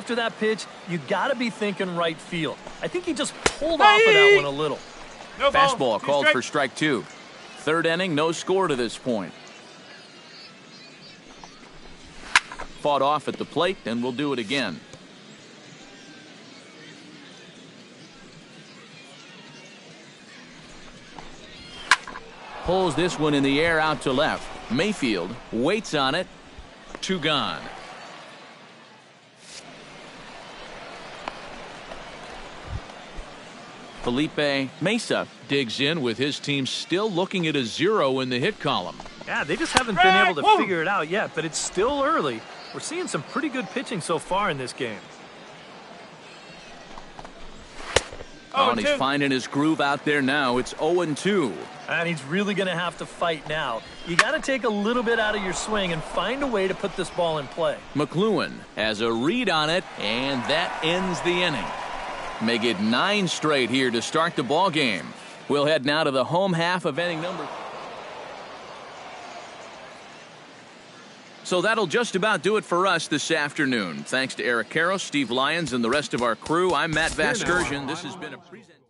after that pitch, you got to be thinking right field. I think he just pulled off of that one a little. No Fastball called for strike 2. Third inning, no score to this point. Fought off at the plate, and we'll do it again. Pulls this one in the air out to left. Mayfield waits on it. 2 gone. Felipe Mesa digs in with his team still looking at a 0 in the hit column. Yeah, they just haven't been able to figure it out yet, but it's still early. We're seeing some pretty good pitching so far in this game. Oh, and he's finding his groove out there now. It's 0-2. And he's really going to have to fight now. You got to take a little bit out of your swing and find a way to put this ball in play. McLuhan has a read on it, and that ends the inning. Make it 9 straight here to start the ball game. We'll head now to the home half of inning number. So that'll just about do it for us this afternoon. Thanks to Eric Karros, Steve Lyons, and the rest of our crew. I'm Matt Vasgersian. This has been a presentation.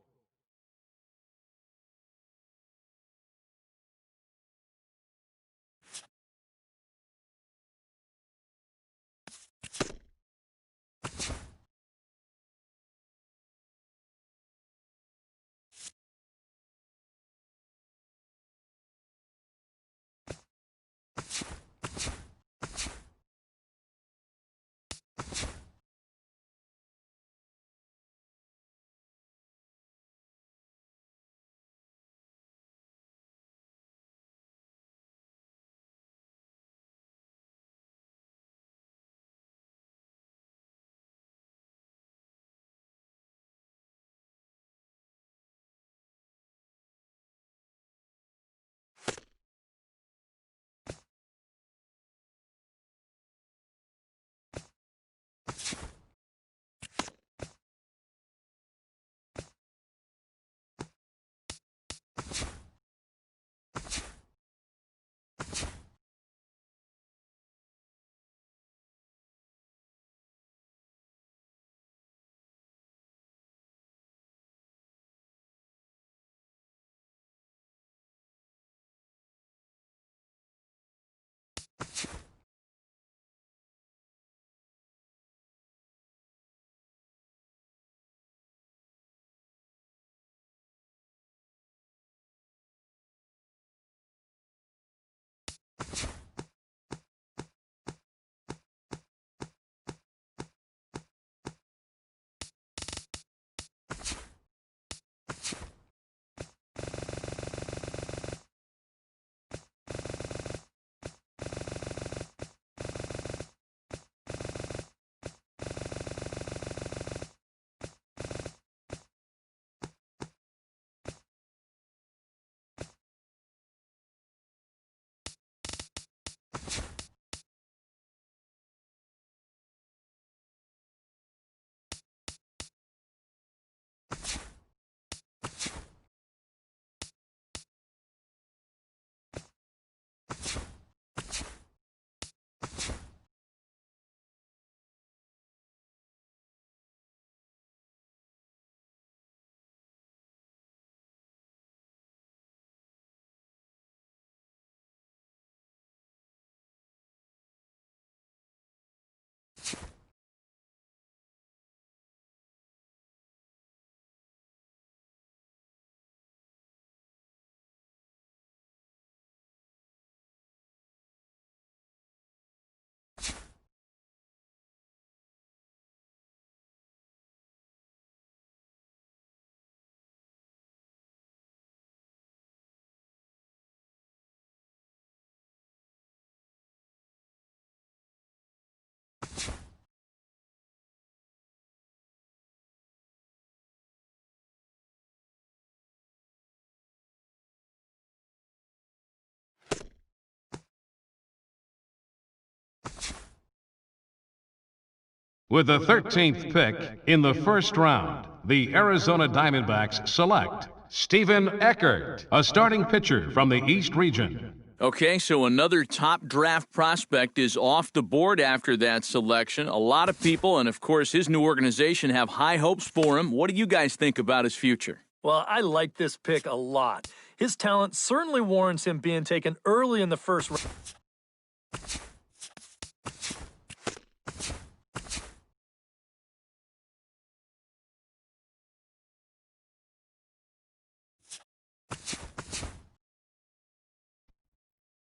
With the 13th pick in the first round, the Arizona Diamondbacks select Steven Eckert, a starting pitcher from the East region. Okay, so another top draft prospect is off the board after that selection. A lot of people, and of course his new organization, have high hopes for him. What do you guys think about his future? Well, I like this pick a lot. His talent certainly warrants him being taken early in the first round.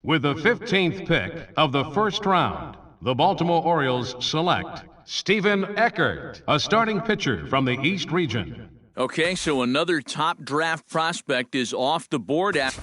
With the 15th pick of the first round, the Baltimore Orioles select Stephen Eckert, a starting pitcher from the East region. Okay, so another top draft prospect is off the board after...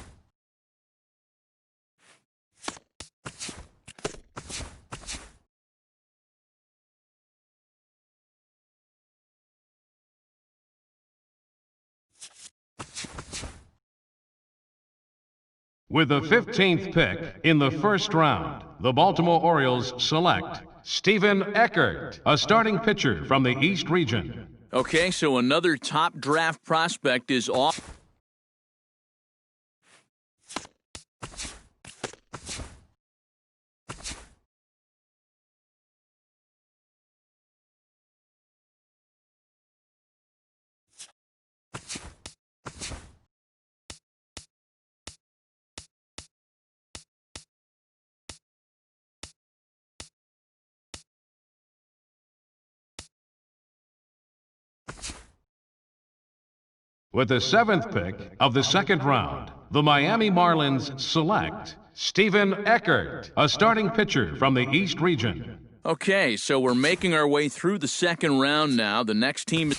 With the 15th pick in the first round, the Baltimore Orioles select Stephen Eckert, a starting pitcher from the East region. Okay, so another top draft prospect is off... With the 7th pick of the second round, the Miami Marlins select Stephen Eckert, a starting pitcher from the East region. Okay, so we're making our way through the second round now. The next team...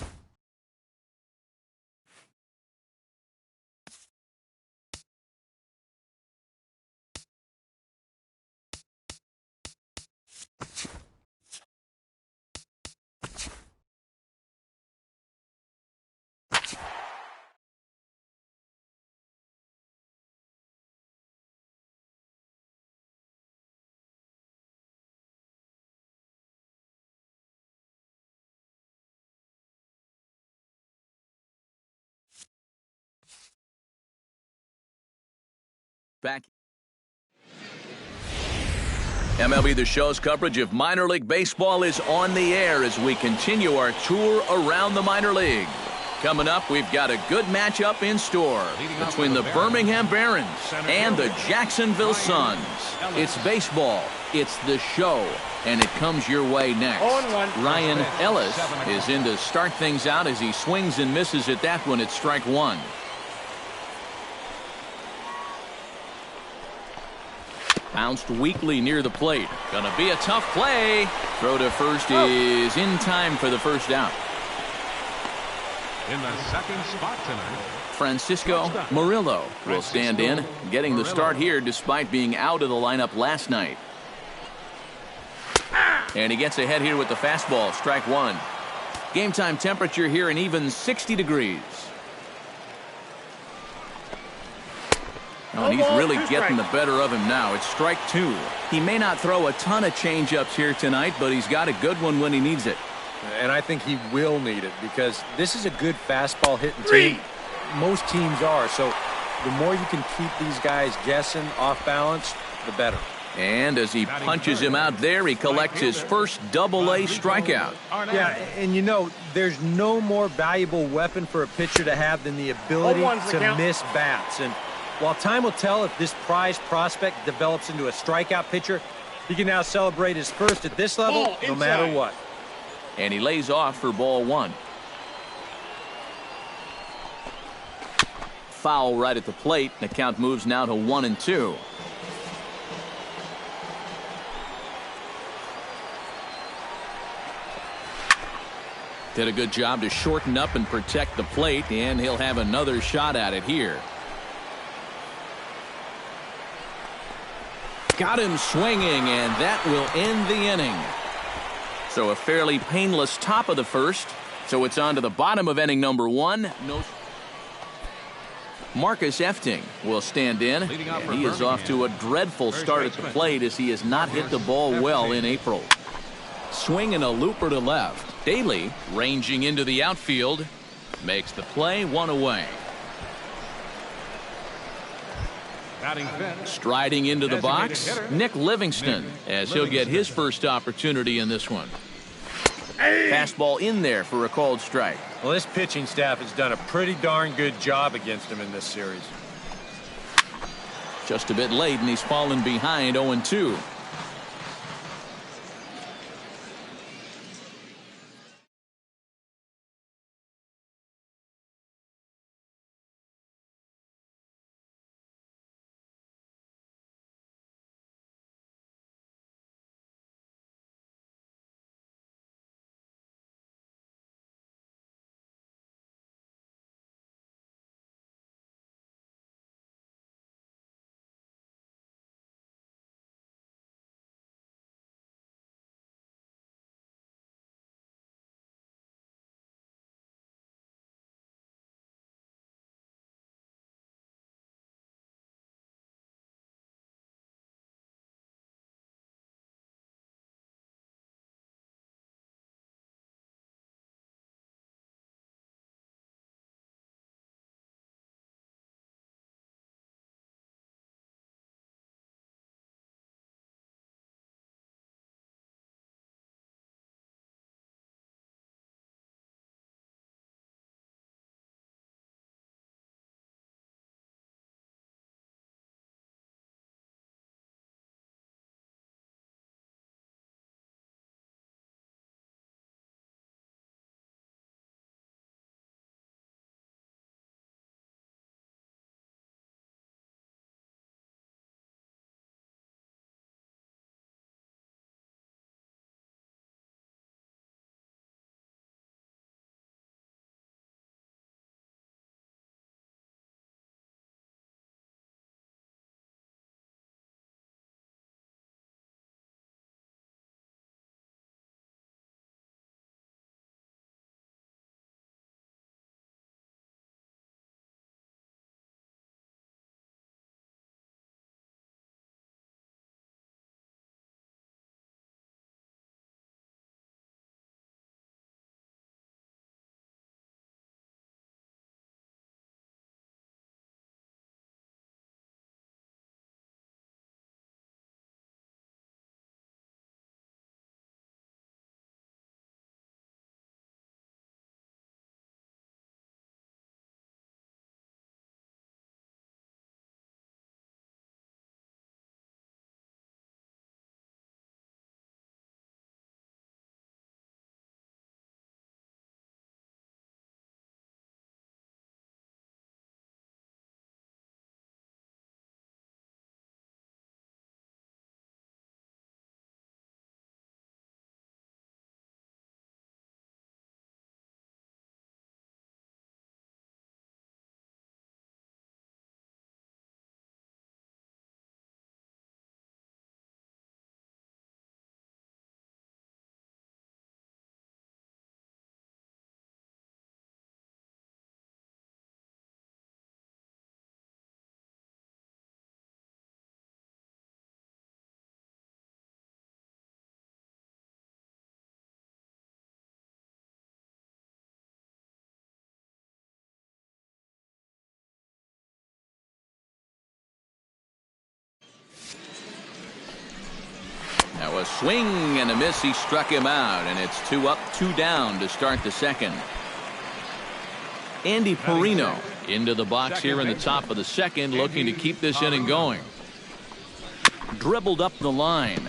Back. MLB The Show's coverage of minor league baseball is on the air as we continue our tour around the minor league. Coming up, we've got a good matchup in store between the Birmingham Barons and the Jacksonville Suns. It's baseball, it's the show, and it comes your way next. Ryan Ellis is in to start things out as he swings and misses at that one at strike one. Bounced weakly near the plate. Gonna be a tough play. Throw to first is in time for the first out. In the second spot tonight, Francisco Murillo will stand in, getting the start here despite being out of the lineup last night. And he gets ahead here with the fastball, strike one. Game time temperature here an even 60 degrees. And he's really getting the better of him now. It's strike two. He may not throw a ton of changeups here tonight, but he's got a good one when he needs it. And I think he will need it because this is a good fastball hitting team. Most teams are. So the more you can keep these guys guessing off balance, the better. And as he punches him out there, he collects his first double-A strikeout. Yeah, and you know, there's no more valuable weapon for a pitcher to have than the ability to miss bats. And while time will tell if this prized prospect develops into a strikeout pitcher, he can now celebrate his first at this level no matter what. And he lays off for ball one. Foul right at the plate. The count moves now to 1-2. Did a good job to shorten up and protect the plate, and he'll have another shot at it here. Got him swinging, and that will end the inning. So a fairly painless top of the first. So it's on to the bottom of inning number one. Marcus Efting will stand in. And he is off to a dreadful start at the plate as he has not hit the ball well in April. Swinging a looper to left. Daly ranging into the outfield. Makes the play, one away. Batting fifth. Striding into the box, Designated hitter. Nick Livingston, as he'll get his first opportunity in this one. Fastball in there for a called strike. Well, this pitching staff has done a pretty darn good job against him in this series. Just a bit late, and he's fallen behind 0-2. Now a swing and a miss. He struck him out, and it's 2 up, 2 down to start the second. Andy Perino into the box here in the top of the second, looking to keep this inning going. Dribbled up the line.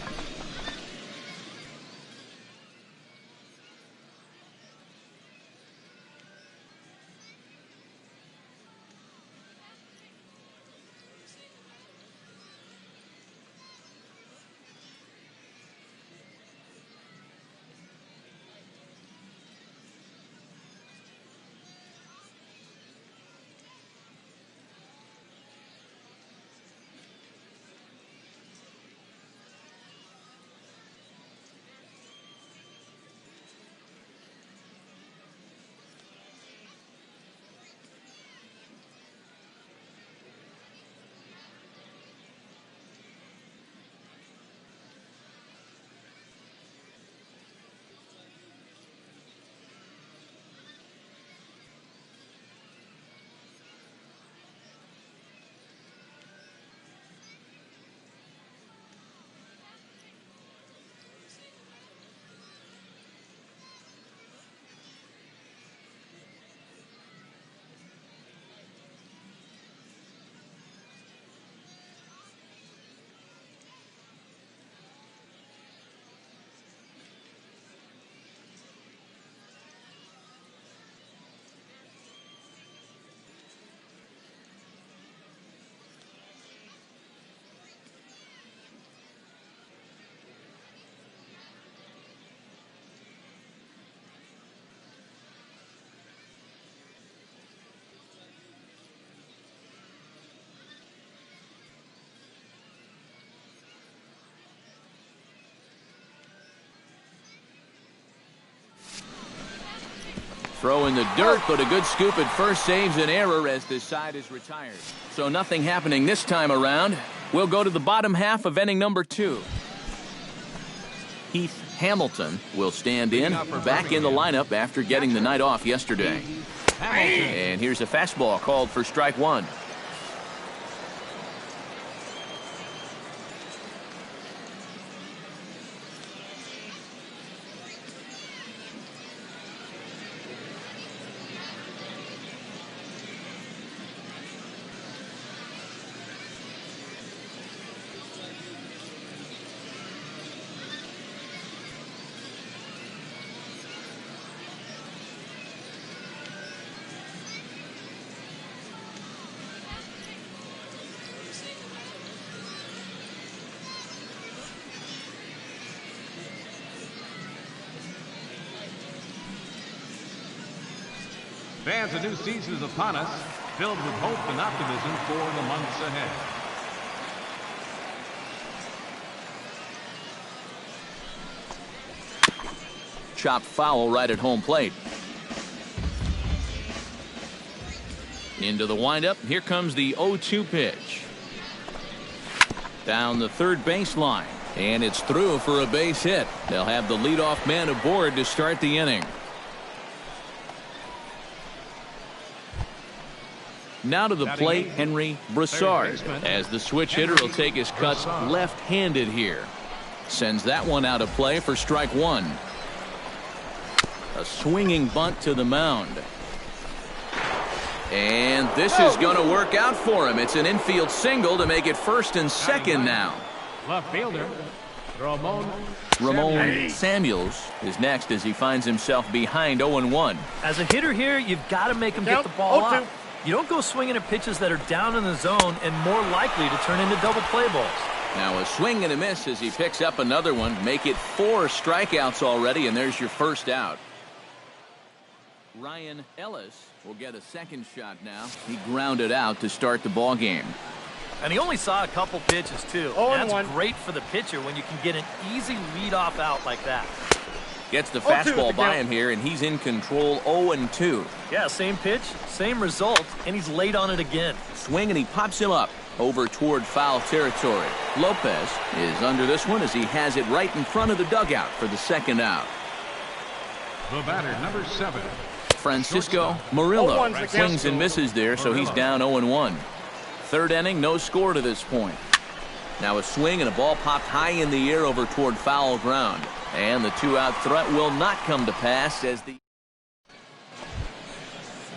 Throw in the dirt, but a good scoop at first saves an error as this side is retired. So nothing happening this time around. We'll go to the bottom half of inning number 2. Heath Hamilton will stand in, back in the lineup after getting the night off yesterday. And here's a fastball called for strike 1. Fans, a new season is upon us, filled with hope and optimism for the months ahead. Chopped foul right at home plate. Into the windup. Here comes the 0-2 pitch. Down the third baseline. And it's through for a base hit. They'll have the leadoff man aboard to start the inning. Now to the plate, Henry Broussard, as the switch hitter will take his cuts left-handed here. Sends that one out of play for strike 1. A swinging bunt to the mound. And this is going to work out for him. It's an infield single to make it first and second now. Left fielder, Ramon Samuels is next as he finds himself behind 0-1. As a hitter here, you've got to make him get the ball up. You don't go swinging at pitches that are down in the zone and more likely to turn into double play balls. Now a swing and a miss as he picks up another one. Make it 4 strikeouts already, and there's your first out. Ryan Ellis will get a second shot now. He grounded out to start the ball game. And he only saw a couple pitches, too. That's great for the pitcher when you can get an easy leadoff out like that. Gets the fastball by him here, and he's in control 0-2. Yeah, same pitch, same result, and he's late on it again. Swing, and he pops him up over toward foul territory. Lopez is under this one as he has it right in front of the dugout for the second out. The batter, number 7. Francisco Murillo swings and misses there, so he's down 0-1. Third inning, no score to this point. Now a swing and a ball popped high in the air over toward foul ground. And the 2-out threat will not come to pass as the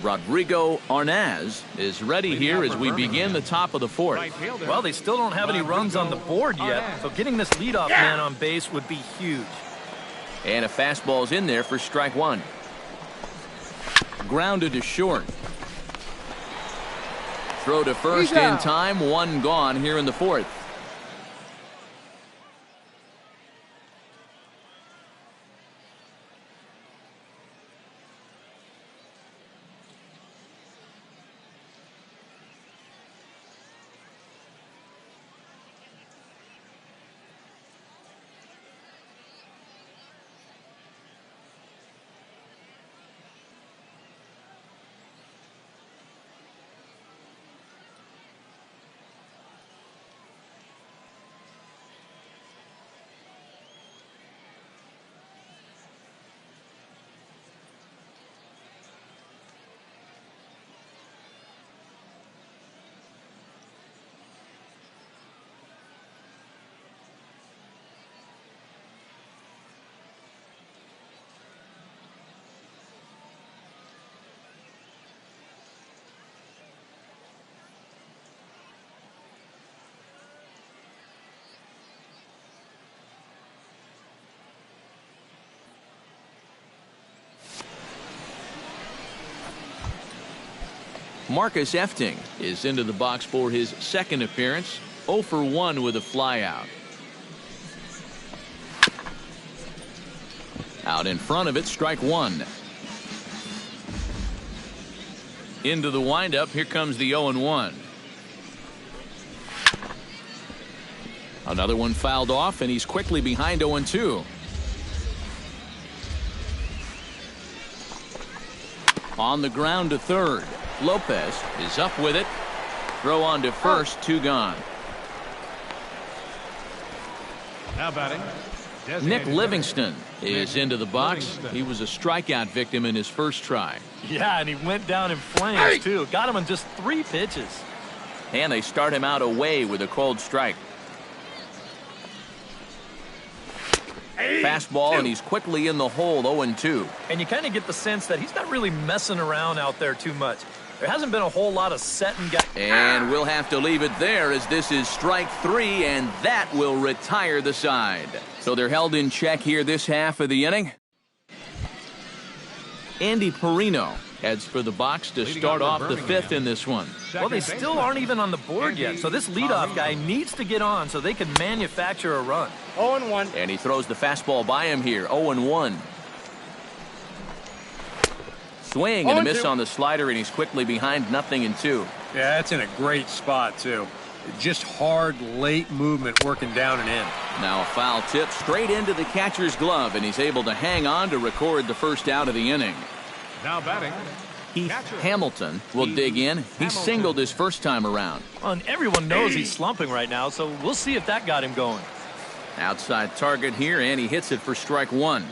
Rodrigo Arnaz is ready here as we begin the top of the 4th. Well, they still don't have any runs on the board yet, so getting this leadoff man on base would be huge. And a fastball's in there for strike 1. Grounded to short. Throw to first in time, 1 gone here in the 4th. Marcus Efting is into the box for his second appearance. 0 for 1 with a flyout. Out in front of it, strike 1. Into the windup, here comes the 0-1. Another one fouled off, and he's quickly behind 0-2. On the ground to third. Lopez is up with it. Throw on to first, 2 gone. Now batting, Nick Livingston is into the box. He was a strikeout victim in his first try. Yeah, and he went down in flames, too. Got him on just 3 pitches. And they start him out away with a cold strike. Fastball, and he's quickly in the hole, 0-2. And you kind of get the sense that he's not really messing around out there too much. There hasn't been a whole lot of setting guys. And we'll have to leave it there as this is strike 3, and that will retire the side. So they're held in check here this half of the inning. Andy Perino heads for the box to start off the 5th in this one. Well, they still aren't even on the board yet, so this leadoff guy needs to get on so they can manufacture a run. 0-1. And he throws the fastball by him here, 0-1. Swing and a miss on the slider, and he's quickly behind 0-2. Yeah, that's in a great spot, too. Just hard, late movement working down and in. Now a foul tip straight into the catcher's glove, and he's able to hang on to record the first out of the inning. now batting. Heath Hamilton will dig in. He singled his first time around. Well, and everyone knows he's slumping right now, so we'll see if that got him going. Outside target here, and he hits it for strike 1.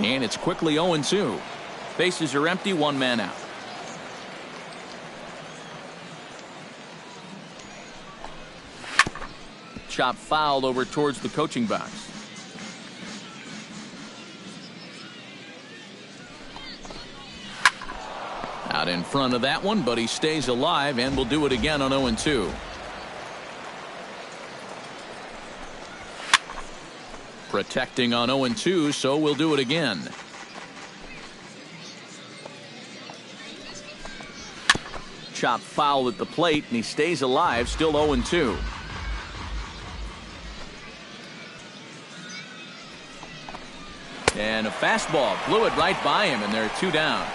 And it's quickly 0-2. Bases are empty, 1 man out. Chop fouled over towards the coaching box. Out in front of that one, but he stays alive and will do it again on 0-2. Protecting on 0-2, so we'll do it again. Chop foul at the plate, and he stays alive, still 0-2. And a fastball blew it right by him, and they're 2 down.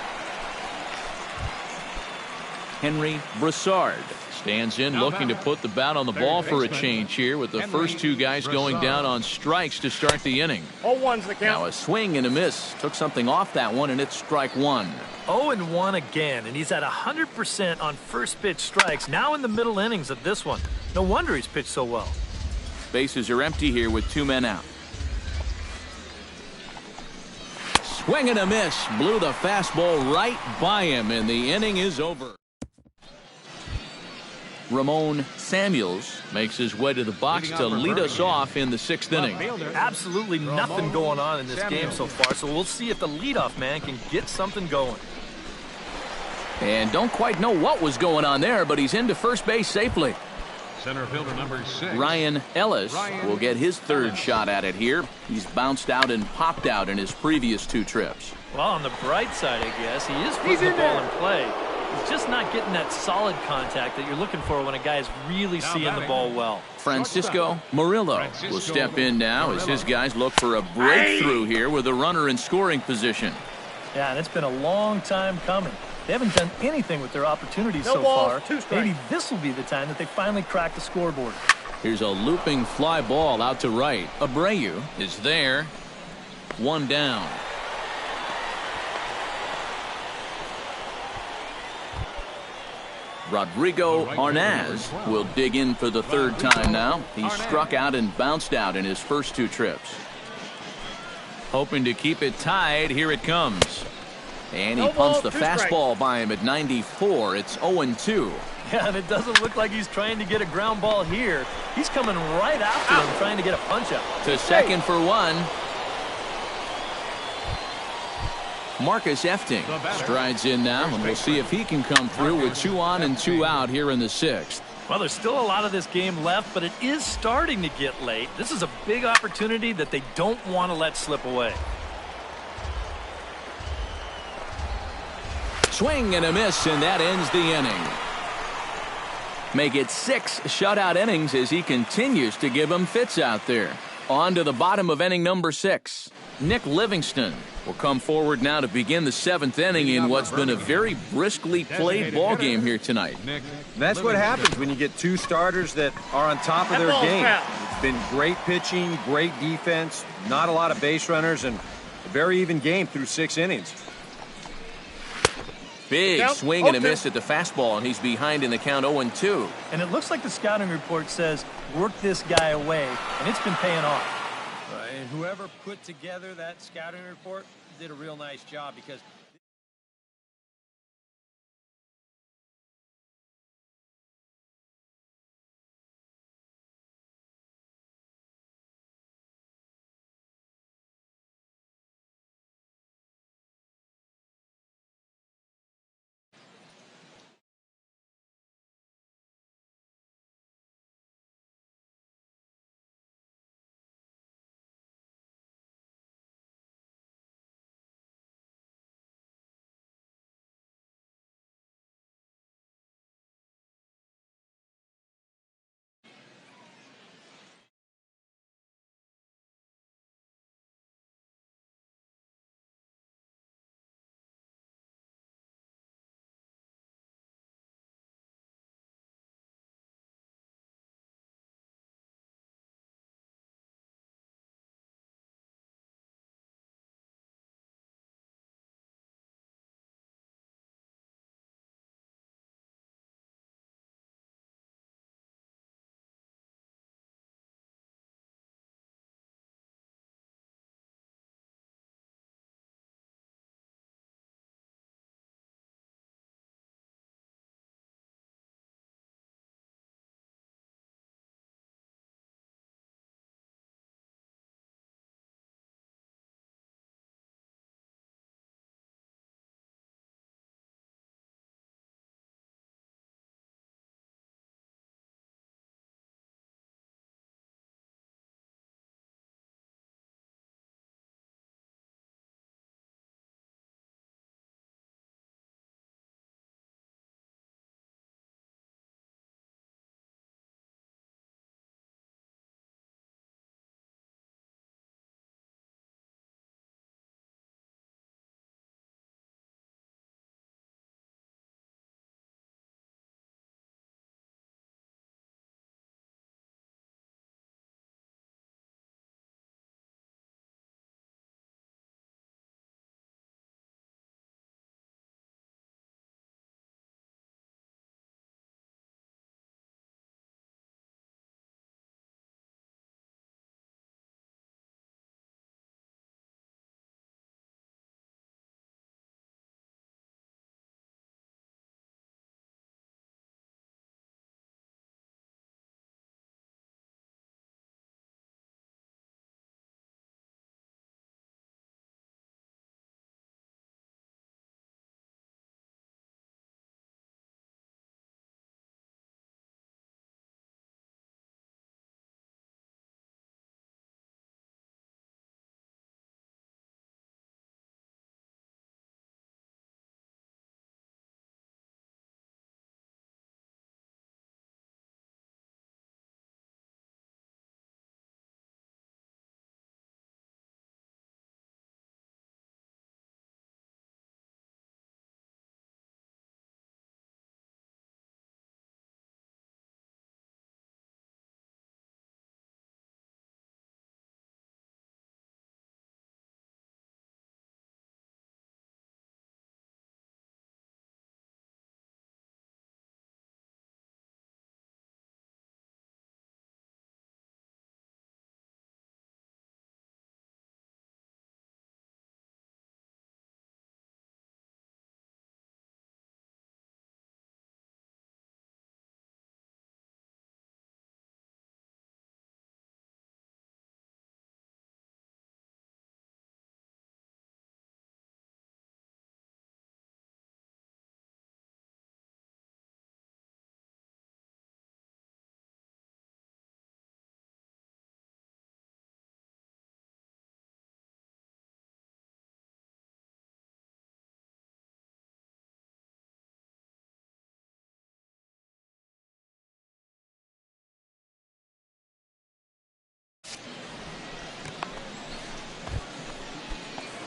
Henry Broussard stands in, looking to put the bat on the ball for a change here, with the first 2 guys going down on strikes to start the inning. 0-1's the count. Now a swing and a miss. Took something off that one, and it's strike 1. 0-1 again, and he's at 100% on first pitch strikes, now in the middle innings of this one. No wonder he's pitched so well. Bases are empty here with 2 men out. Swing and a miss. Blew the fastball right by him, and the inning is over. Ramon Samuels makes his way to the box to lead us off in the 6th inning. Absolutely nothing going on in this game so far, so we'll see if the leadoff man can get something going. And don't quite know what was going on there, but he's into first base safely. Center fielder number 6. Ryan Ellis will get his 3rd shot at it here. He's bounced out and popped out in his previous 2 trips. Well, on the bright side, I guess, he is putting the ball in play. He's just not getting that solid contact that you're looking for when a guy's really seeing the ball well. Francisco Murillo will step in now as his guys look for a breakthrough here with a runner in scoring position. Yeah, and it's been a long time coming. They haven't done anything with their opportunities No so balls, far. 2 strikes. Maybe this will be the time that they finally crack the scoreboard. Here's a looping fly ball out to right. Abreu is there. 1 down. Rodrigo Arnaz will dig in for the 3rd time now. He struck out and bounced out in his first 2 trips. Hoping to keep it tied. Here it comes. And he punts the fastball by him at 94. It's 0-2. Yeah, and it doesn't look like he's trying to get a ground ball here. He's coming right after him, trying to get a punch out. To second for 1. Marcus Efting strides in now, and we'll see if he can come through with 2 on and 2 out here in the 6th. Well, there's still a lot of this game left, but it is starting to get late. This is a big opportunity that they don't want to let slip away. Swing and a miss, and that ends the inning. Make it 6 shutout innings as he continues to give them fits out there. On to the bottom of inning number 6. Nick Livingston We'll come forward now to begin the 7th inning in what's been a very briskly played ball game here tonight. And that's what happens when you get two starters that are on top of their game. It's been great pitching, great defense, not a lot of base runners, and a very even game through 6 innings. Big swing and a miss at the fastball, and he's behind in the count 0-2. And it looks like the scouting report says, work this guy away, and it's been paying off. And whoever put together that scouting report did a real nice job, because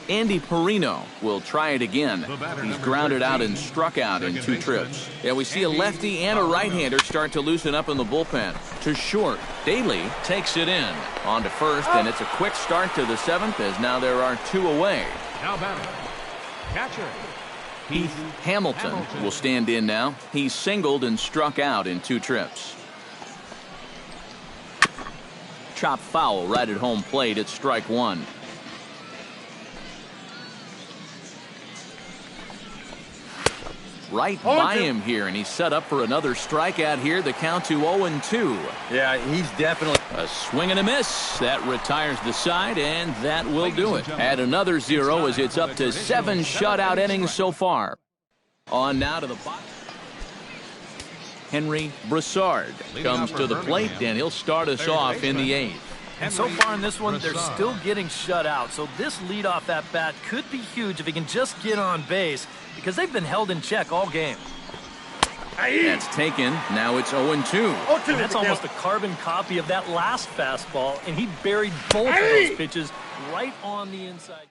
Andy Perino will try it again. He's grounded out and struck out in 2 trips. Yeah, we see a lefty and a right-hander start to loosen up in the bullpen. To short, Daly takes it in. On to first, and it's a quick start to the 7th as now there are 2 away. Now batting, catcher. Heath Hamilton will stand in now. He's singled and struck out in 2 trips. Chop foul right at home plate at strike 1. Right by him here, and he's set up for another strikeout here. The count to 0-2. Yeah, he's definitely... A swing and a miss. That retires the side, and that will do it. Add another 0 as it's up to 7 shutout innings so far. On now to the box. Henry Broussard comes to the plate, and he'll start us off in the 8th. And so far in this one, they're still getting shut out. So this leadoff at bat could be huge if he can just get on base, because they've been held in check all game. That's taken. Now it's 0-2. And that's almost a carbon copy of that last fastball, and he buried both of those pitches right on the inside.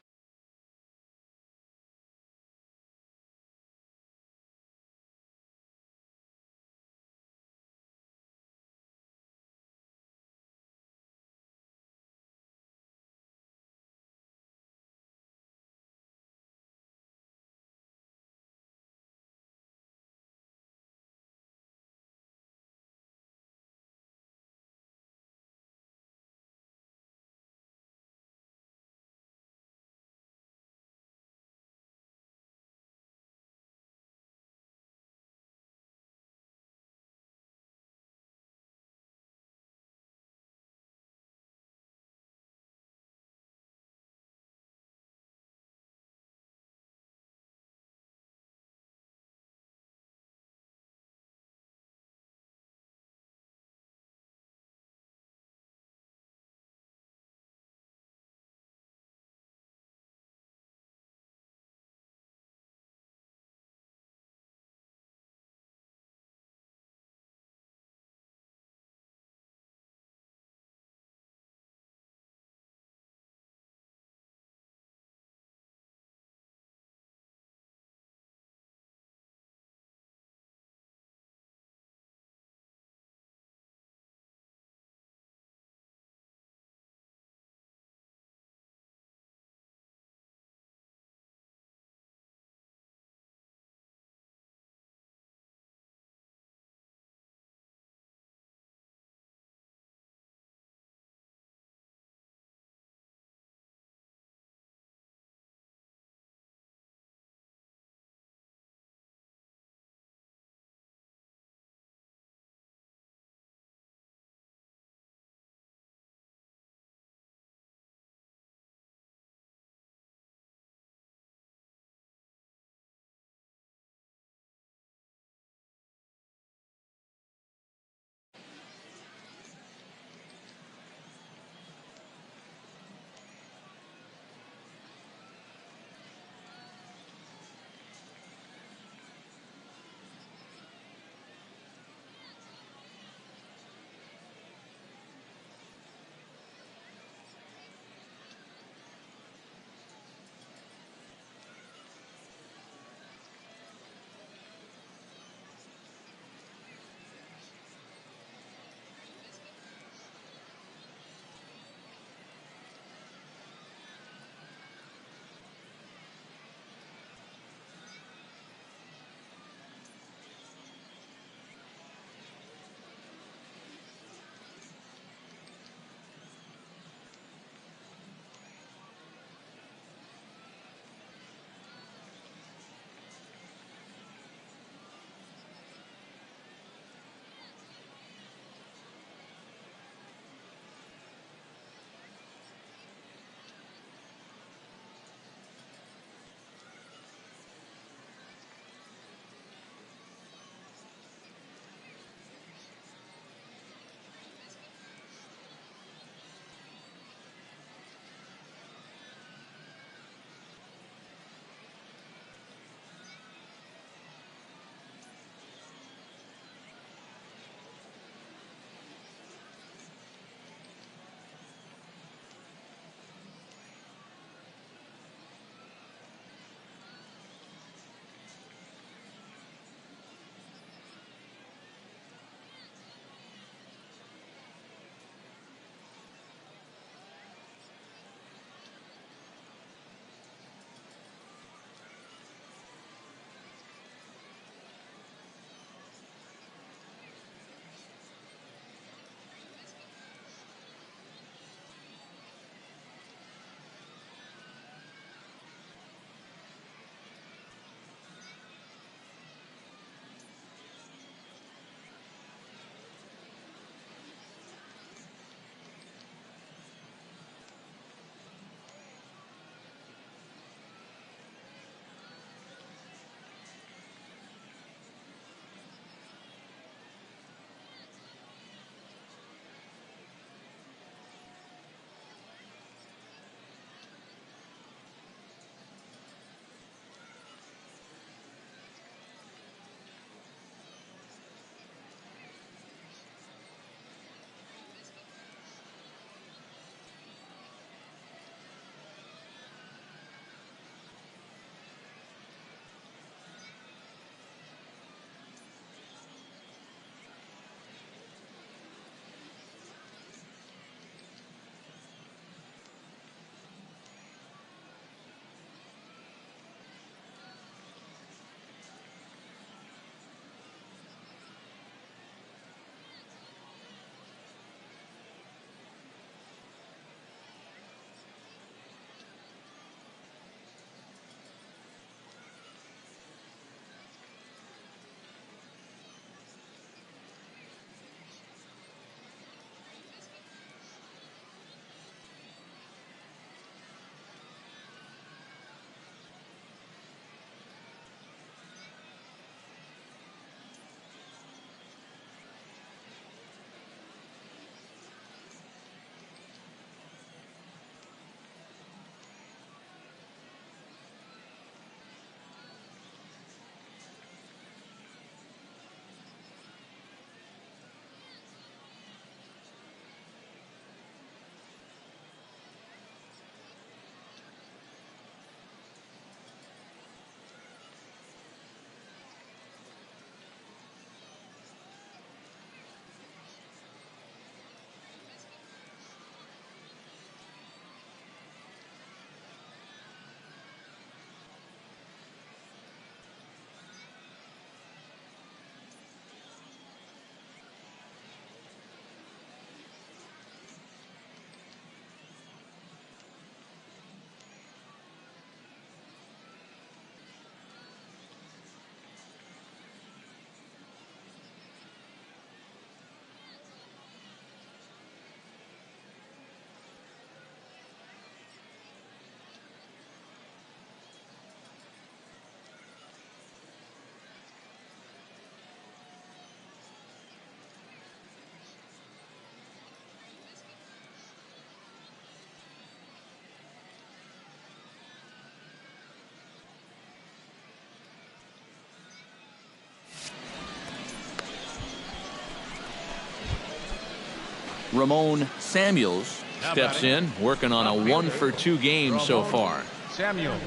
Ramon Samuels steps in, working on a 1-for-2 game so far. Samuels.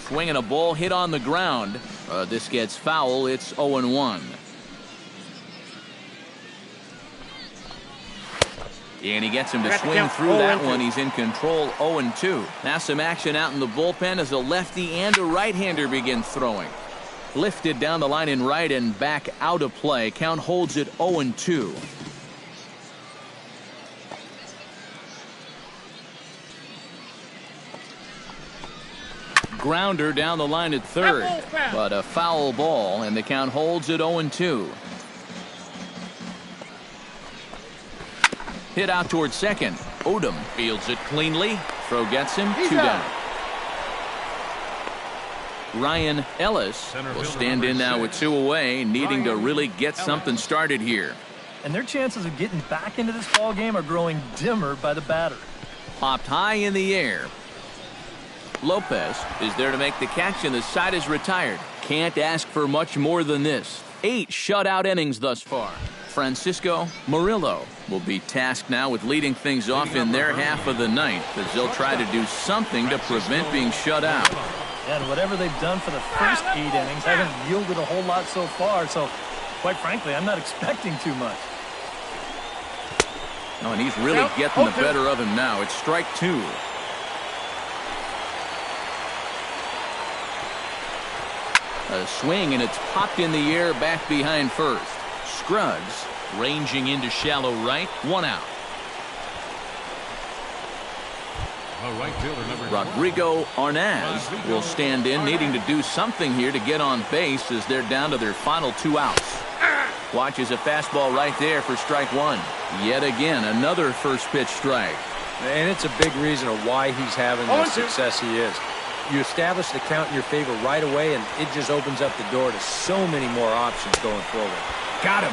Swinging a ball hit on the ground. This gets foul. It's 0-1. And he gets him to swing through that one. He's in control, 0-2. Now some action out in the bullpen as a lefty and a right-hander begin throwing. Lifted down the line in right and back out of play. Count holds it 0-2. Grounder down the line at third, but a foul ball, and the count holds it 0-2. Hit out towards second. Odom fields it cleanly. Throw gets him. 2 down. Ryan Ellis will stand in now with 2 away, needing to really get something started here. And their chances of getting back into this ball game are growing dimmer by the batter. Popped high in the air. Lopez is there to make the catch, and the side is retired. Can't ask for much more than this. 8 shutout innings thus far. Francisco Murillo will be tasked now with leading things off in their half of the ninth, as they'll try to do something to prevent being shut out. And whatever they've done for the first 8 innings haven't yielded a whole lot so far, so quite frankly, I'm not expecting too much. Oh, and he's really getting the better of him now. It's strike 2. A swing, and it's popped in the air back behind first. Scruggs ranging into shallow right. 1 out. Right fielder number Rodrigo Arnaz will stand in, needing to do something here to get on base as they're down to their final 2 outs. Watches a fastball right there for strike 1. Yet again, another first pitch strike. And it's a big reason of why he's having the success he is. You establish the count in your favor right away, and it just opens up the door to so many more options going forward. Got him.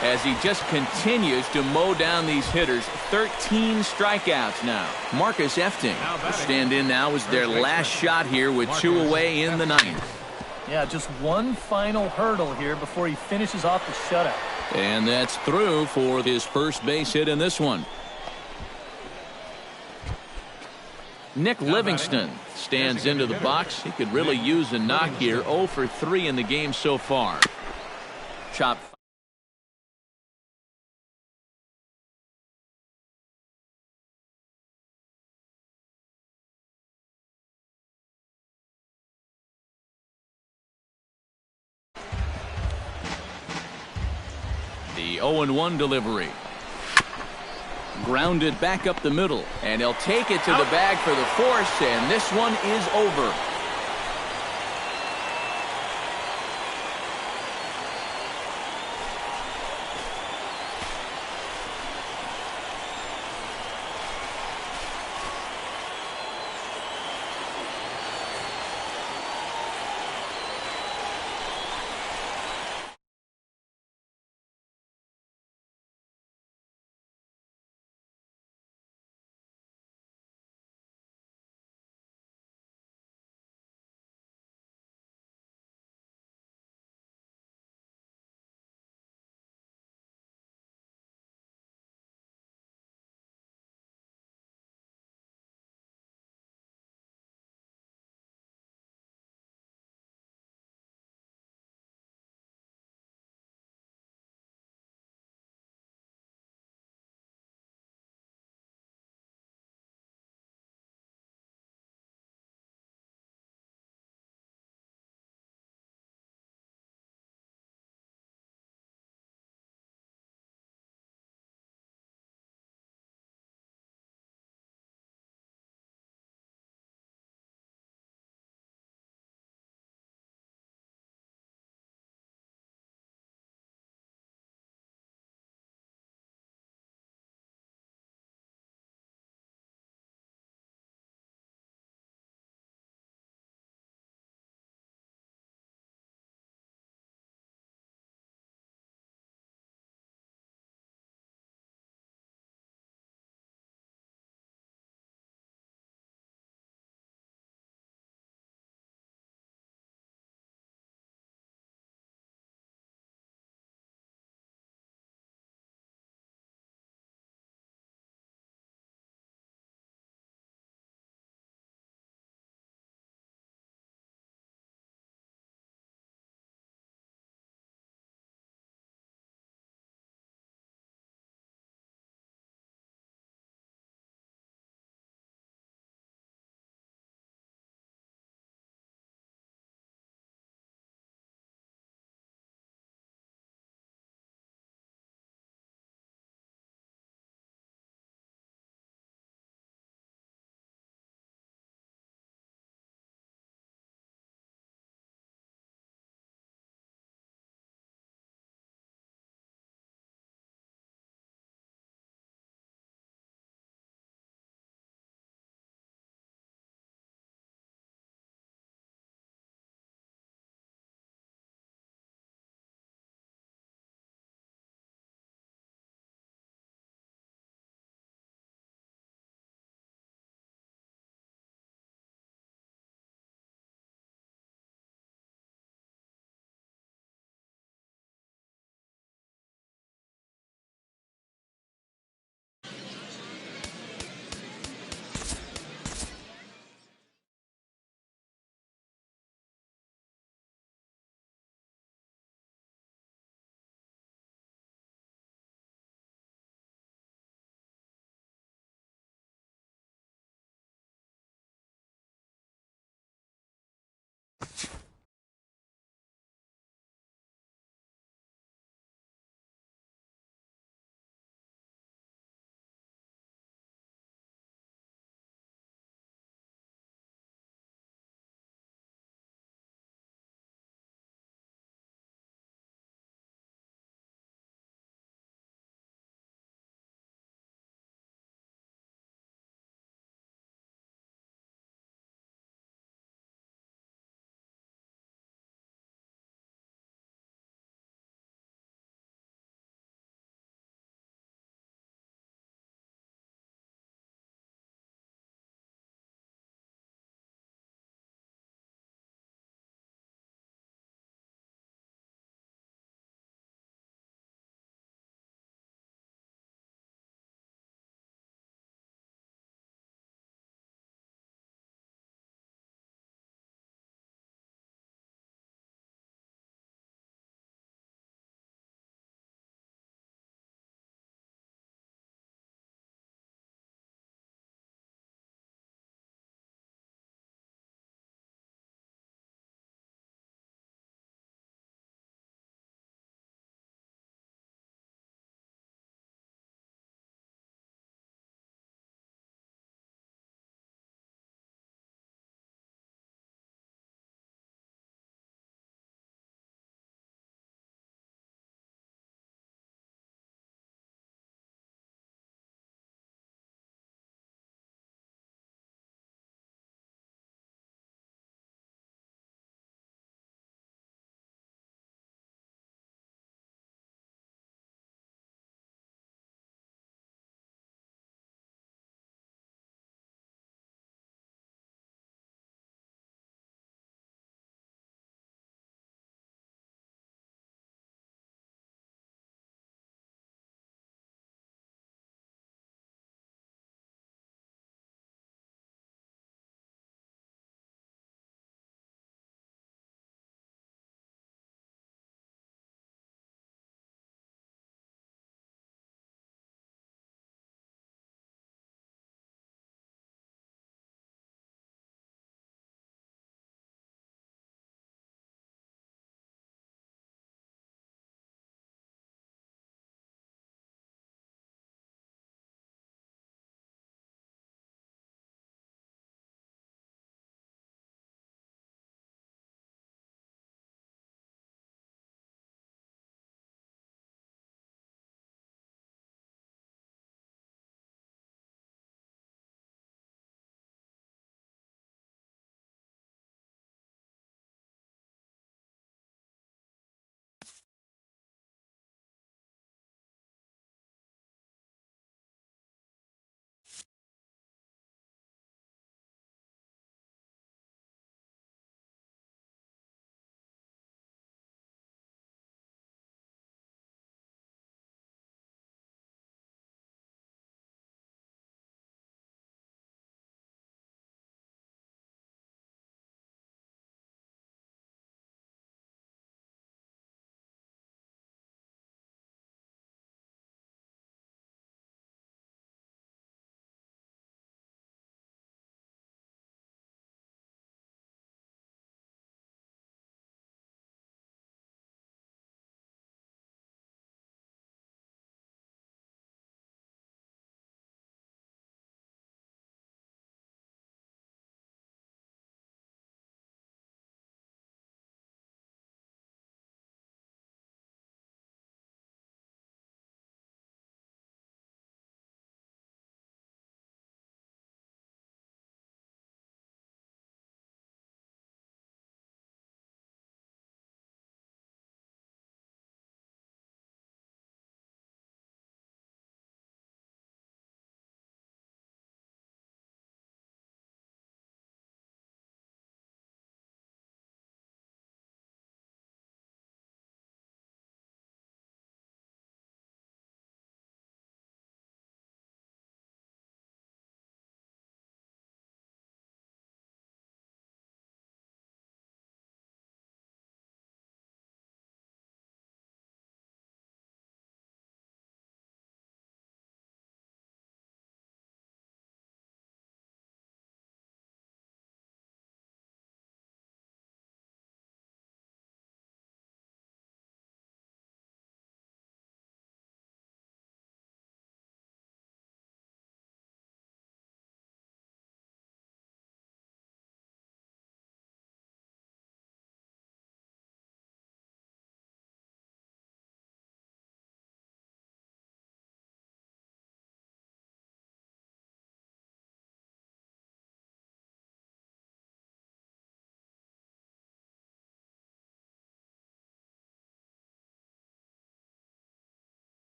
As he just continues to mow down these hitters. 13 strikeouts now. Marcus Efting will stand in now as their last shot here with 2 away in the ninth. Yeah, just one final hurdle here before he finishes off the shutout. And that's through for his first base hit in this one. Nick Livingston stands into the box. He could really use a knock here. 0 for 3 in the game so far. Chop. The 0-1 delivery. Grounded back up the middle, and he'll take it to the bag for the force, and this one is over.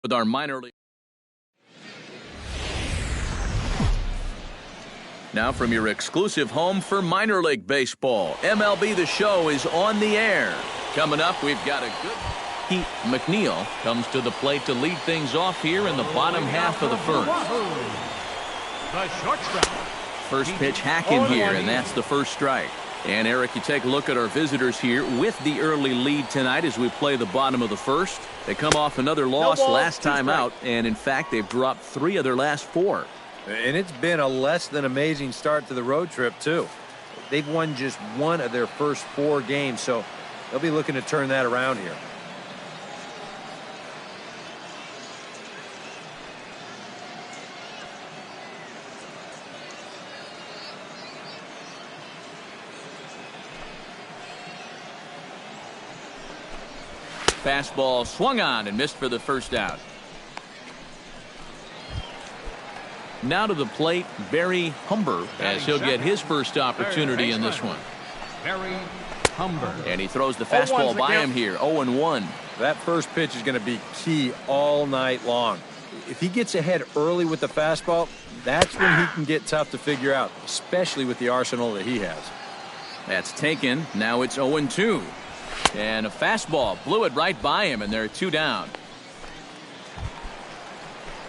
with our minor league. Now from your exclusive home for minor league baseball, MLB The Show is on the air. Coming up, we've got a good... Heat McNeil comes to the plate to lead things off here in the bottom half of the first. The shortstop. First pitch hacking here, and that's the first strike. And, Eric, you take a look at our visitors here with the early lead tonight as we play the bottom of the first. They come off another loss last time out, and, in fact, they've dropped 3 of their last 4. And it's been a less than amazing start to the road trip, too. They've won just 1 of their first 4 games, so they'll be looking to turn that around here. Fastball swung on and missed for the first out. Now to the plate, Barry Humber, as he'll get his first opportunity in this one. Barry Humber. And he throws the fastball by him here, 0-1. That first pitch is going to be key all night long. If he gets ahead early with the fastball, that's when he can get tough to figure out, especially with the arsenal that he has. That's taken. Now it's 0-2. And a fastball blew it right by him, and there are 2 down.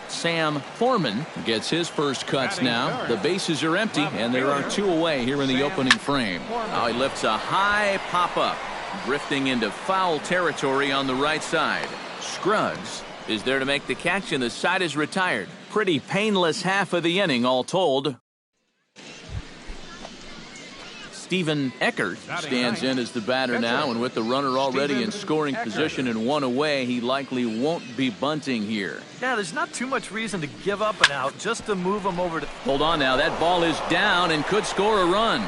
Sam Foreman gets his first cuts now. The bases are empty, and there are 2 away here in the opening frame. Now he lifts a high pop-up, drifting into foul territory on the right side. Scruggs is there to make the catch, and the side is retired. Pretty painless half of the inning, all told. Steven Eckert stands in as the batter now, and with the runner already in scoring position and 1 away, he likely won't be bunting here. Yeah, there's not too much reason to give up an out just to move him over to... Hold on now, that ball is down and could score a run.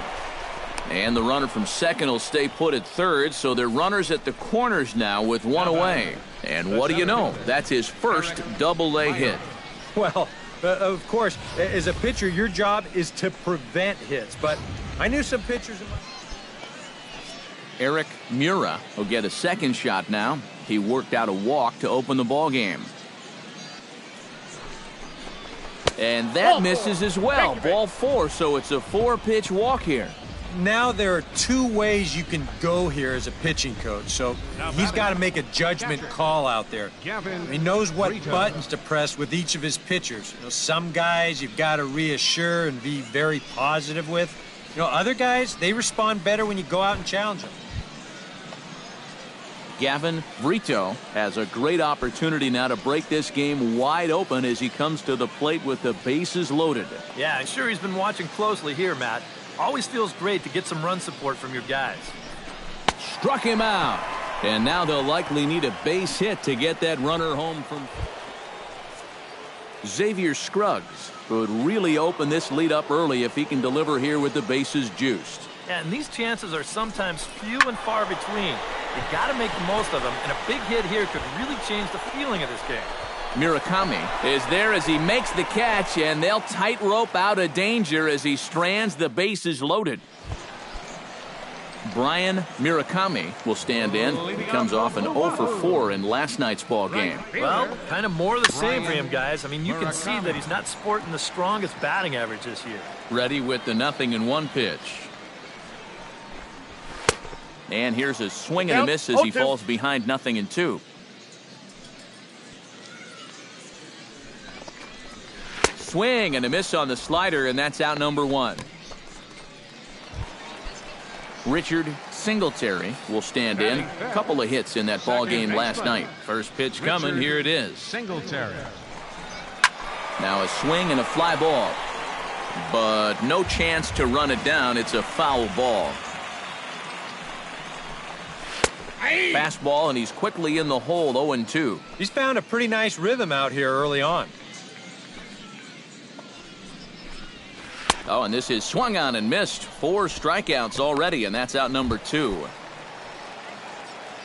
And the runner from second will stay put at third, so they're runners at the corners now with 1 away. And what do you know? That's his first double-A hit. Well, of course, as a pitcher, your job is to prevent hits, but I knew some pitchers in my... Eric Mura will get a second shot now. He worked out a walk to open the ball game. And that misses as well. Ball 4, so it's a 4-pitch walk here. Now there are 2 ways you can go here as a pitching coach, so he's got to make a judgment call out there. He knows what buttons to press with each of his pitchers. You know, some guys you've got to reassure and be very positive with. You know, other guys, they respond better when you go out and challenge them. Gavin Brito has a great opportunity now to break this game wide open as he comes to the plate with the bases loaded. Yeah, I'm sure he's been watching closely here, Matt. Always feels great to get some run support from your guys. Struck him out. And now they'll likely need a base hit to get that runner home from... Xavier Scruggs could really open this lead up early if he can deliver here with the bases juiced. Yeah, and these chances are sometimes few and far between. You got to make the most of them, and a big hit here could really change the feeling of this game. Murakami is there as he makes the catch, and they'll tightrope out of danger as he strands the bases loaded. Brian Murakami will stand in. He comes off an 0 for 4 in last night's ball game. Well, kind of more of the same for him, guys. I mean, you can see that he's not sporting the strongest batting average this year. Ready with the 0-1 pitch. And here's a swing and a miss as he falls behind 0-2. Swing and a miss on the slider, and that's out number 1. Richard Singletary will stand in. A couple of hits in that ball game last night. First pitch coming. Here it is. Singletary. Now a swing and a fly ball. But no chance to run it down. It's a foul ball. Fastball, and he's quickly in the hole, 0-2. He's found a pretty nice rhythm out here early on. Oh, and this is swung on and missed. 4 strikeouts already, and that's out number 2.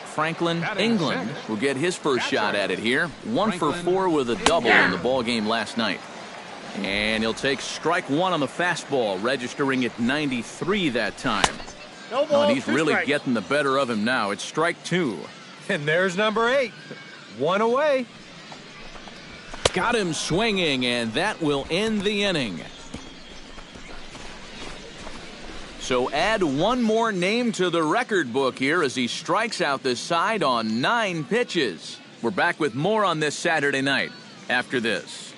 Franklin England will get his first shot at it here. 1 for 4 with a double in the ball game last night. And he'll take strike 1 on the fastball, registering at 93 that time. Oh, and he's really getting the better of him now. It's strike 2. And there's number 8. 1 away. Got him swinging, and that will end the inning. So add one more name to the record book here as he strikes out the side on 9 pitches. We're back with more on this Saturday night after this.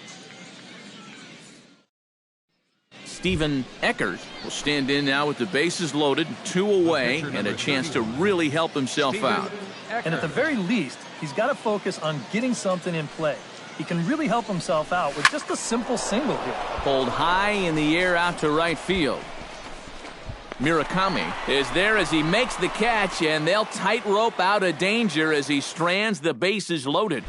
Steven Eckert will stand in now with the bases loaded, 2 away, and a chance to really help himself out. And at the very least, he's got to focus on getting something in play. He can really help himself out with just a simple single here. Pulled high in the air out to right field. Murakami is there as he makes the catch, and they'll tightrope out of danger as he strands the bases loaded.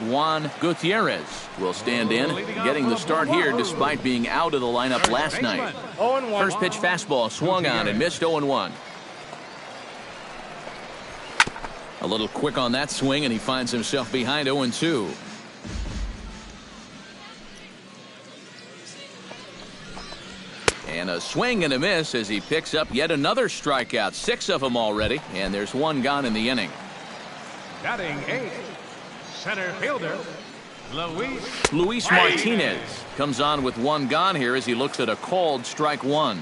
Juan Gutierrez will stand in, getting the start here despite being out of the lineup last night. First pitch fastball swung on and missed 0-1. A little quick on that swing, and he finds himself behind 0-2. And a swing and a miss as he picks up yet another strikeout. 6 of them already, and there's 1 gone in the inning. Batting 8, center fielder, Luis Martinez comes on with 1 gone here as he looks at a called strike 1.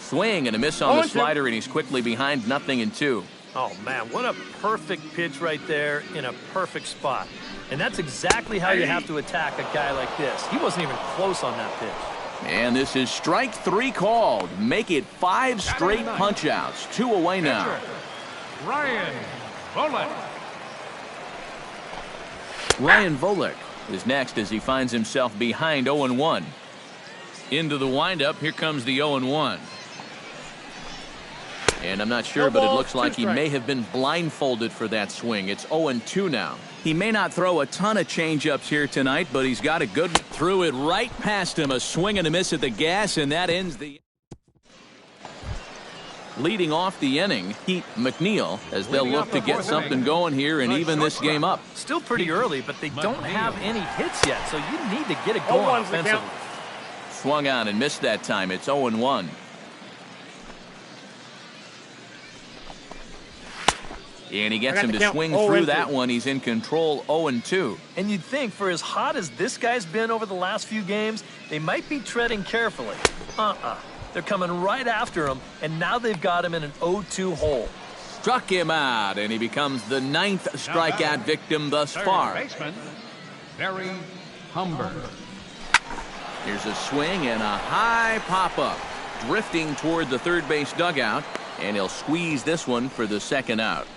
Swing and a miss on the slider, and he's quickly behind 0-2. Oh, man, what a perfect pitch right there in a perfect spot. And that's exactly how you have to attack a guy like this. He wasn't even close on that pitch. And this is strike 3 called. Make it 5 straight punch-outs. 2 away now. Ryan Volek. Ryan Volek is next as he finds himself behind 0-1. Into the windup, here comes the 0-1. And I'm not sure, but it looks like he may have been blindfolded for that swing. It's 0-2 now. He may not throw a ton of changeups here tonight, but he's got a good one. Threw it right past him. A swing and a miss at the gas, and that ends the... Leading off the inning, Heat McNeil, as they'll look to get something going here and even this game up. Still pretty early, but they don't have any hits yet, so you need to get it going offensively. Swung on and missed that time. It's 0-1. And he gets him to swing through that one. He's in control, 0-2. And you'd think for as hot as this guy's been over the last few games, they might be treading carefully. They're coming right after him, and now they've got him in an 0-2 hole. Struck him out, and he becomes the 9th strikeout victim thus far. Baseman, Barry Humber. Here's a swing and a high pop-up. Drifting toward the third base dugout, and he'll squeeze this one for the 2nd out.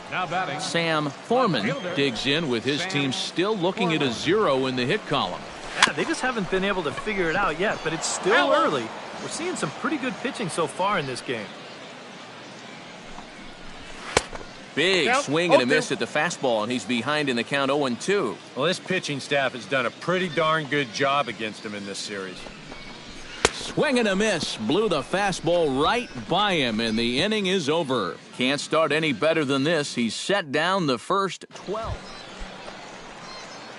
Now batting, Sam Foreman digs in with his team still looking at a 0 in the hit column. Yeah, they just haven't been able to figure it out yet, but it's still early. We're seeing some pretty good pitching so far in this game. Big swing and a miss at the fastball, and he's behind in the count 0-2. Well, this pitching staff has done a pretty darn good job against him in this series. Swing and a miss. Blew the fastball right by him, and the inning is over. Can't start any better than this. He's set down the first 12.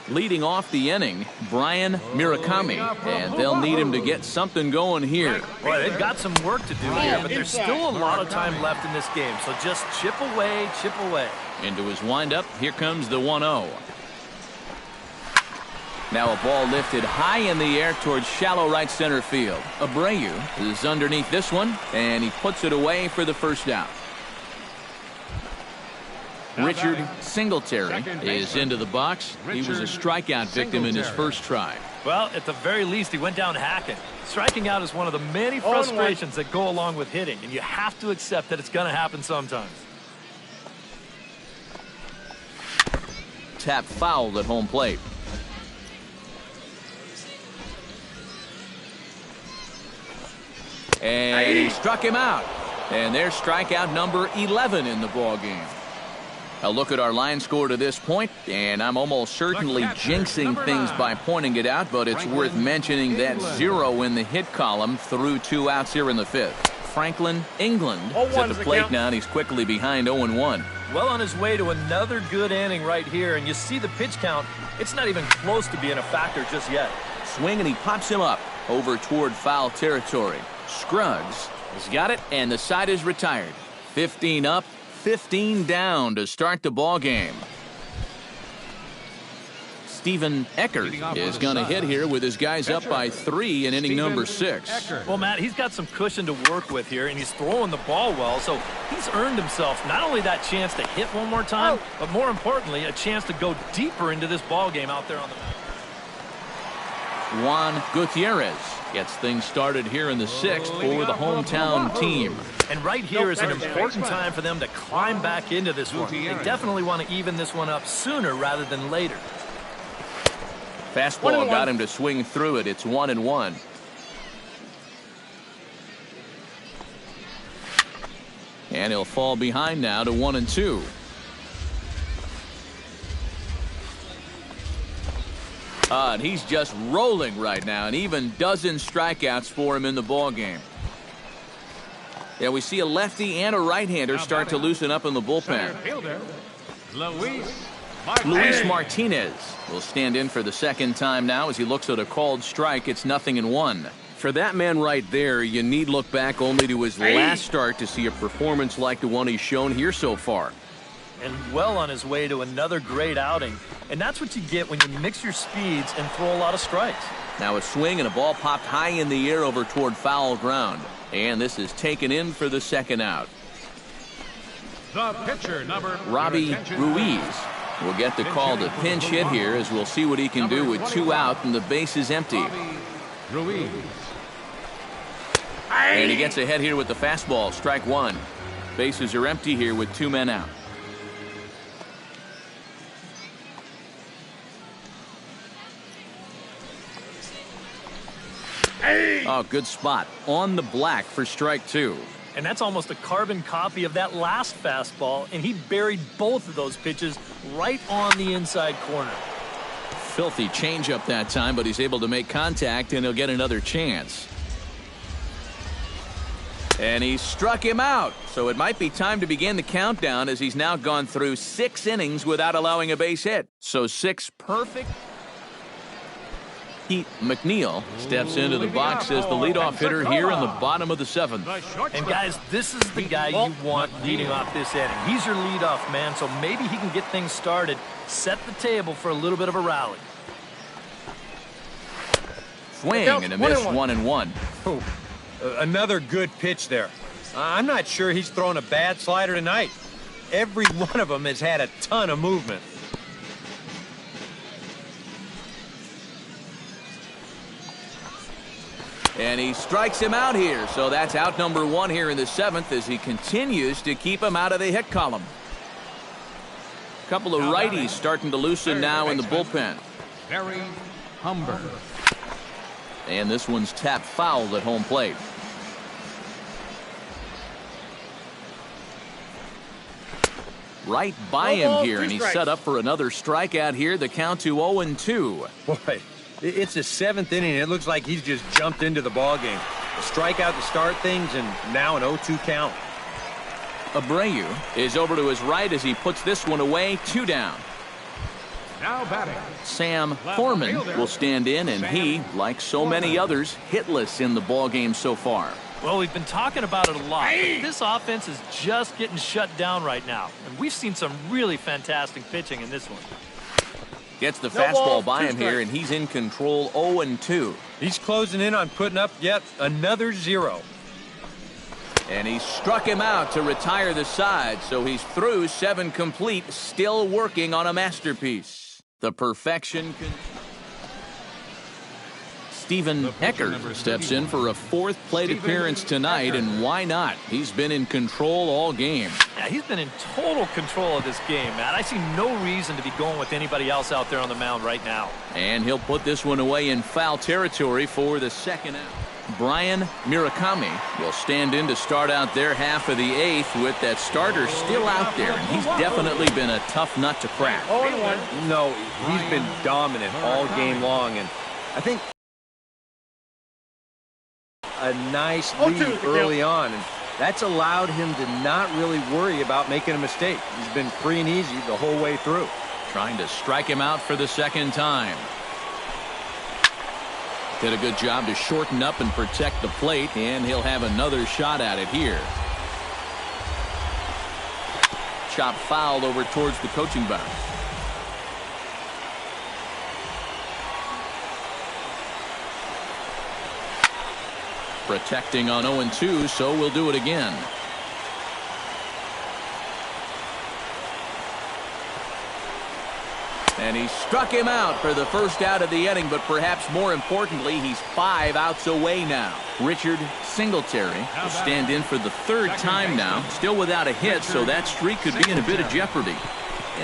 Leading off the inning, Brian Murakami, and they'll need him to get something going here. Boy, they've got some work to do here, but there's still a lot of time left in this game, so just chip away, chip away. Into his windup, here comes the 1-0. Now a ball lifted high in the air towards shallow right center field. Abreu is underneath this one, and he puts it away for the first out. Richard Singletary is into the box. He was a strikeout victim in his first try. Well, at the very least, he went down hacking. Striking out is one of the many frustrations that go along with hitting, and you have to accept that it's going to happen sometimes. Tap fouled at home plate. And he struck him out. And there's strikeout number 11 in the ballgame. A look at our line score to this point, and I'm almost certainly jinxing things by pointing it out, but it's worth mentioning that 0 in the hit column through 2 outs here in the 5th. Franklin England is at the plate now, and he's quickly behind 0-1. Well on his way to another good inning right here, and you see the pitch count. It's not even close to being a factor just yet. Swing, and he pops him up over toward foul territory. Scruggs He's got it, and the side is retired. 15 up, 15 down to start the ball game. Steven Eckert is going to hit here with his guys up by 3 in inning number 6. Well, Matt, he's got some cushion to work with here, and he's throwing the ball well, so he's earned himself not only that chance to hit one more time, but more importantly, a chance to go deeper into this ball game out there on the mound. Juan Gutierrez gets things started here in the 6th for the hometown team. And right here is an important time for them to climb back into this one. They definitely want to even this one up sooner rather than later. Fastball got him to swing through it. It's 1-1. And he'll fall behind now to 1-2. And he's just rolling right now, and even dozen strikeouts for him in the ball game. Yeah, we see a lefty and a right-hander start to loosen up in the bullpen. Luis Martinez will stand in for the second time now as he looks at a called strike. It's 0-1. For that man right there, you need look back only to his last start to see a performance like the one he's shown here so far. And well on his way to another great outing. And that's what you get when you mix your speeds and throw a lot of strikes. Now a swing and a ball popped high in the air over toward foul ground. And this is taken in for the second out. The pitcher, number Robbie Ruiz will get the call to pinch hit here as we'll see what he can do with 2 out and the base is empty. Ruiz. And he gets ahead here with the fastball. Strike 1. Bases are empty here with 2 men out. Oh, good spot on the black for strike 2. And that's almost a carbon copy of that last fastball, and he buried both of those pitches right on the inside corner. Filthy changeup that time, but he's able to make contact, and he'll get another chance. And he struck him out, so it might be time to begin the countdown as he's now gone through 6 innings without allowing a base hit. So 6 perfect. Pete McNeil steps into the box as the leadoff hitter here in the bottom of the 7th. And guys, this is the guy you want leading off this inning. He's your leadoff man, so maybe he can get things started, set the table for a little bit of a rally. Swing and a miss, 1-1. Oh, another good pitch there. I'm not sure he's throwing a bad slider tonight. Every one of them has had a ton of movement. And he strikes him out here, so that's out number 1 here in the 7th as he continues to keep him out of the hit column. A couple of righties starting to loosen now in the bullpen. Barry Humber. And this one's tapped foul at home plate. Right by him here, and he's set up for another strikeout here. The count to 0-2. Boy, it's the 7th inning. It looks like he's just jumped into the ballgame. A strikeout to start things, and now an 0-2 count. Abreu is over to his right as he puts this one away. 2 down. Now batting. Sam Foreman will stand in, and he, like so many others, hitless in the ballgame so far. Well, we've been talking about it a lot, but this offense is just getting shut down right now. And we've seen some really fantastic pitching in this one. Gets the fastball by him here, and he's in control. 0-2. He's closing in on putting up yet another 0. And he struck him out to retire the side, so he's through 7 complete, still working on a masterpiece. The perfection. Steven Eckert steps in for a 4th plate appearance tonight, and why not? He's been in control all game. Yeah, he's been in total control of this game, Matt. I see no reason to be going with anybody else out there on the mound right now. And he'll put this one away in foul territory for the second out. Brian Murakami will stand in to start out their half of the 8th with that starter still out there, and he's definitely been a tough nut to crack. No, he's been dominant all game long, and I think a nice lead early on, and that's allowed him to not really worry about making a mistake. He's been free and easy the whole way through. Trying to strike him out for the second time. Did a good job to shorten up and protect the plate, and he'll have another shot at it here. Chop fouled over towards the coaching box. Protecting on 0-2, so we'll do it again. And he struck him out for the first out of the inning, but perhaps more importantly, he's 5 outs away now. Richard Singletary will stand in for the 3rd time now, still without a hit, so that streak could be in a bit of jeopardy.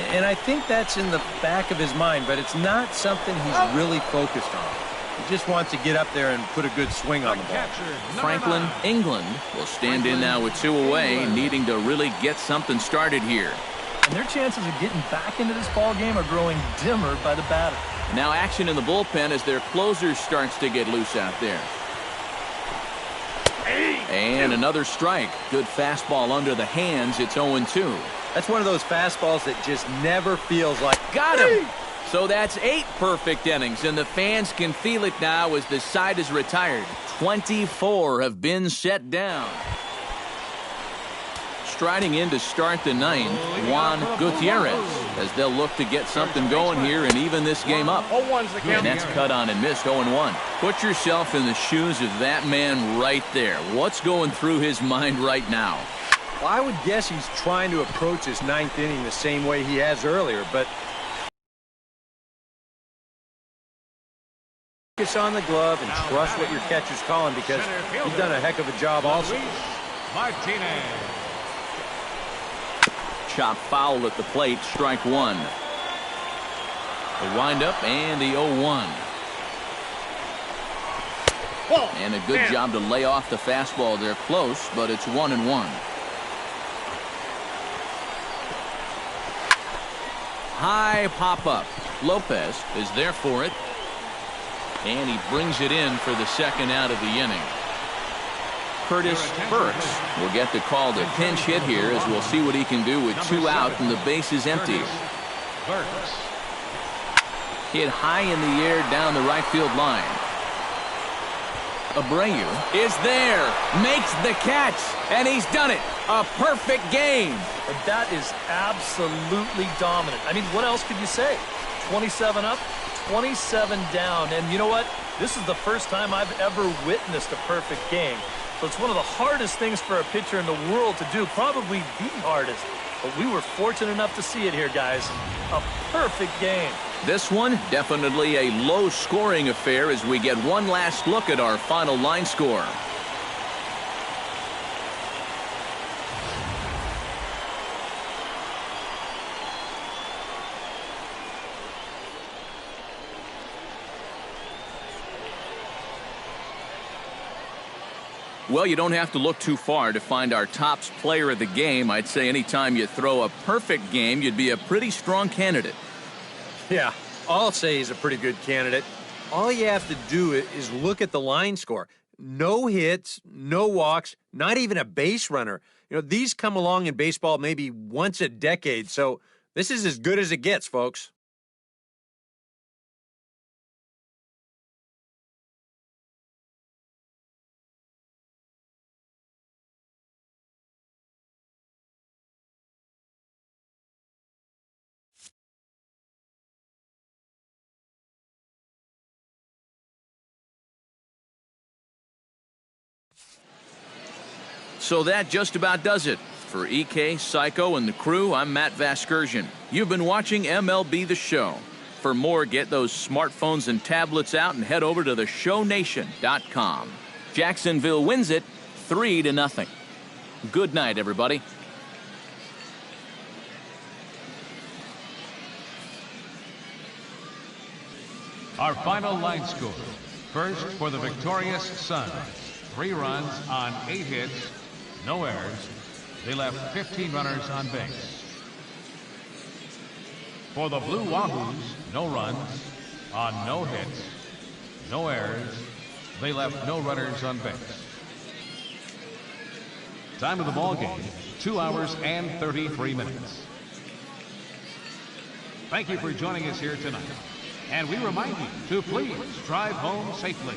And I think that's in the back of his mind, but it's not something he's really focused on. He just wants to get up there and put a good swing on the ball. Franklin England will stand in now with 2 away, needing to really get something started here. And their chances of getting back into this ball game are growing dimmer by the batter. Now action in the bullpen as their closer starts to get loose out there. And another strike. Good fastball under the hands. It's 0-2. That's one of those fastballs that just never feels like... Got him! So that's 8 perfect innings, and the fans can feel it now as the side is retired. 24 have been set down. Striding in to start the 9th, Juan Gutierrez, as they'll look to get something going here and even this game up. And that's cut on and missed, 0-1. Put yourself in the shoes of that man right there. What's going through his mind right now? Well, I would guess he's trying to approach his 9th inning the same way he has earlier, but focus on the glove and trust what your catcher's calling, because he's done a heck of a job also. Chop foul at the plate, strike 1. The windup and the 0-1. And a good job to lay off the fastball. They're close, but it's 1-1. High pop-up. Lopez is there for it. And he brings it in for the 2nd out of the inning. Curtis Burks will get the call to pinch hit here, as we'll see what he can do with 2 out and the base is empty. Hit high in the air down the right field line. Abreu is there, makes the catch, and he's done it. A perfect game. And that is absolutely dominant. I mean, what else could you say? 27 up, 27 down, and you know what? This is the first time I've ever witnessed a perfect game. So it's one of the hardest things for a pitcher in the world to do, probably the hardest. But we were fortunate enough to see it here, guys. A perfect game. This one, definitely a low-scoring affair as we get one last look at our final line score. Well, you don't have to look too far to find our tops player of the game. I'd say anytime you throw a perfect game, you'd be a pretty strong candidate. Yeah, I'll say he's a pretty good candidate. All you have to do is look at the line score. No hits, no walks, not even a base runner. You know, these come along in baseball maybe once a decade, so this is as good as it gets, folks. So that just about does it. For EK, Psycho, and the crew, I'm Matt Vasgersian. You've been watching MLB The Show. For more, get those smartphones and tablets out and head over to theshownation.com. Jacksonville wins it 3-0. Good night, everybody. Our final line score. First for the victorious Suns. 3 runs on 8 hits, no errors. They left 15 runners on base. For the Blue Wahoos, no runs on no hits, no errors. They left no runners on base. Time of the ball game, 2 hours and 33 minutes. Thank you for joining us here tonight. And we remind you to please drive home safely.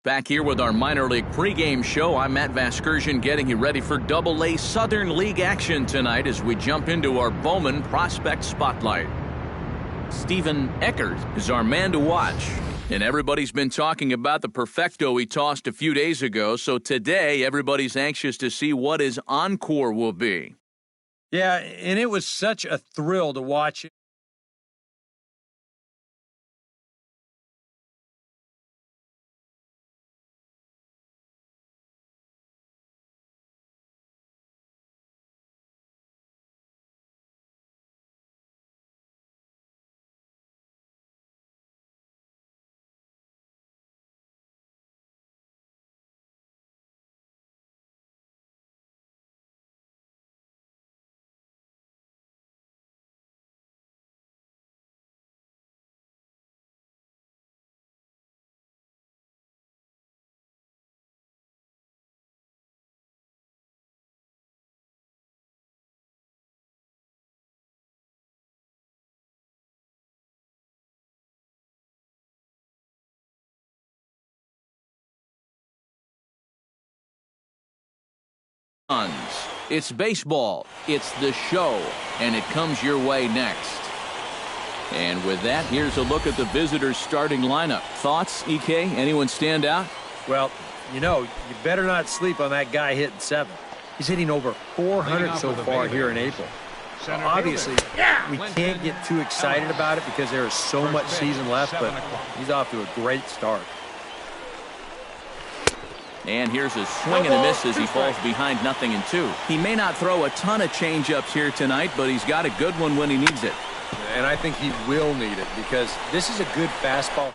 Back here with our minor league pregame show, I'm Matt Vasgersian getting you ready for Double-A Southern League action tonight as we jump into our Bowman Prospect Spotlight. Stephen Eckert is our man to watch, and everybody's been talking about the perfecto he tossed a few days ago, so today everybody's anxious to see what his encore will be. Yeah, and it was such a thrill to watch. It's baseball, it's the show, and it comes your way next. And with that, here's a look at the visitors' starting lineup. Thoughts, EK? Anyone stand out? Well, you know, you better not sleep on that guy hitting 7. He's hitting over 400 so far here in April. Center Obviously, fielder. we can't get too excited about it because there is so much season left, but he's off to a great start. And here's a swing and a miss as he falls behind 0-2. He may not throw a ton of changeups here tonight, but he's got a good one when he needs it. And I think he will need it because this is a good fastball.